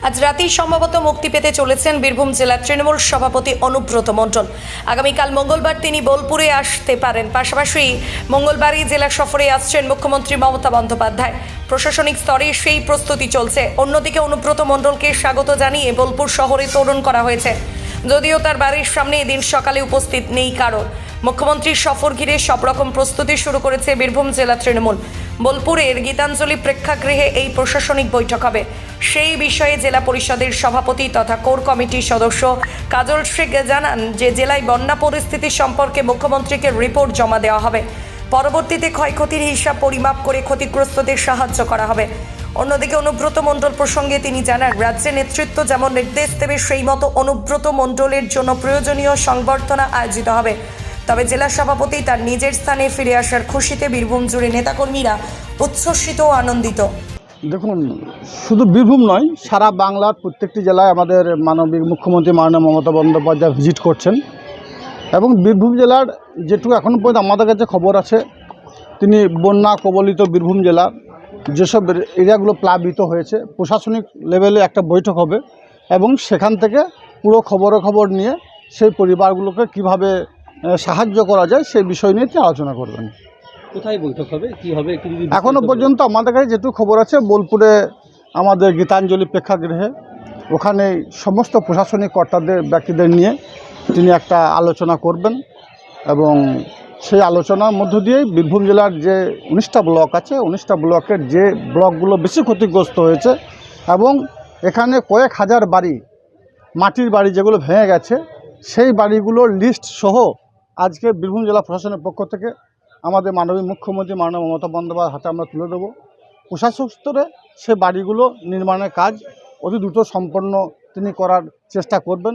আজ রাতেই সম্ভবত মুক্তি পেতে চলেছেন বীরভূম জেলা তৃণমূল সভাপতি অনুব্রত মণ্ডল। আগামীকাল মঙ্গলবার তিনি বোলপুরে আসতে পারেন। পাশাপাশি মঙ্গলবারই জেলা সফরে আসছেন মুখ্যমন্ত্রী মমতা বন্দ্যোপাধ্যায়। প্রশাসনিক স্তরে সেই প্রস্তুতি চলছে। অন্যদিকে অনুব্রত মণ্ডলকে স্বাগত জানিয়ে বোলপুর শহরে তোরণ করা হয়েছে, যদিও তার বাড়ির সামনে এদিন সকালে উপস্থিত নেই কারণ। মুখ্যমন্ত্রীর সফর ঘিরে সব রকম প্রস্তুতি শুরু করেছে বীরভূম জেলা তৃণমূল। বোলপুরের গীতাঞ্জলি প্রেক্ষাগৃহে এই প্রশাসনিক বৈঠক হবে। সেই বিষয়ে জেলা পরিষদের সভাপতি তথা কোর কমিটির সদস্য কাজল শেখ জানান যে জেলায় বন্যা পরিস্থিতি সম্পর্কে মুখ্যমন্ত্রীকে রিপোর্ট জমা দেওয়া হবে। পরবর্তীতে ক্ষয়ক্ষতির হিসাব পরিমাপ করে ক্ষতিগ্রস্তদের সাহায্য করা হবে। অন্যদিকে অনুব্রত মণ্ডল প্রসঙ্গে তিনি জানান, রাজ্যের নেতৃত্ব যেমন নির্দেশ দেবে সেই মতো অনুব্রত মণ্ডলের জন্য প্রয়োজনীয় সংবর্ধনা আয়োজিত হবে। তবে জেলা সভাপতি তার নিজের স্থানে ফিরে আসার খুশিতে বীরভূম জুড়ে নেতাকর্মীরা উচ্ছ্বসিত ও আনন্দিত। দেখুন, শুধু বীরভূম নয়, সারা বাংলার প্রত্যেকটি জেলায় আমাদের মাননীয় মুখ্যমন্ত্রী মাননীয় মমতা বন্দ্যোপাধ্যায় ভিজিট করছেন এবং বীরভূম জেলার যেটুকু এখনও পর্যন্ত আমাদের কাছে খবর আছে, তিনি বন্যা কবলিত বীরভূম জেলার যেসব এরিয়াগুলো প্লাবিত হয়েছে প্রশাসনিক লেভেলে একটা বৈঠক হবে এবং সেখান থেকে পুরো খবর নিয়ে সেই পরিবারগুলোকে কিভাবে সাহায্য করা যায় সেই বিষয় নিয়ে তিনি আলোচনা করবেন। কোথায় বৈঠক হবে, কি হবে? এখনও পর্যন্ত আমাদের কাছে যেটুকু খবর আছে, বোলপুরে আমাদের গীতাঞ্জলি প্রেক্ষাগৃহে, ওখানে সমস্ত প্রশাসনিক কর্তাদের ব্যক্তিদের নিয়ে তিনি একটা আলোচনা করবেন এবং সেই আলোচনার মধ্য দিয়েই বীরভূম জেলার যে 19টা ব্লক আছে, 19টা ব্লকের যে ব্লকগুলো বেশি ক্ষতিগ্রস্ত হয়েছে এবং এখানে কয়েক হাজার বাড়ি, মাটির বাড়ি যেগুলো ভেঙে গেছে, সেই বাড়িগুলোর লিস্ট সহ আজকে বীরভূম জেলা প্রশাসনের পক্ষ থেকে আমাদের মাননীয় মুখ্যমন্ত্রী মাননীয় মমতা বন্দ্যোপাধ্যায়ের হাতে আমরা তুলে দেবো। প্রশাসক স্তরে সে বাড়িগুলো নির্মাণের কাজ অতি দ্রুত সম্পন্ন তিনি করার চেষ্টা করবেন।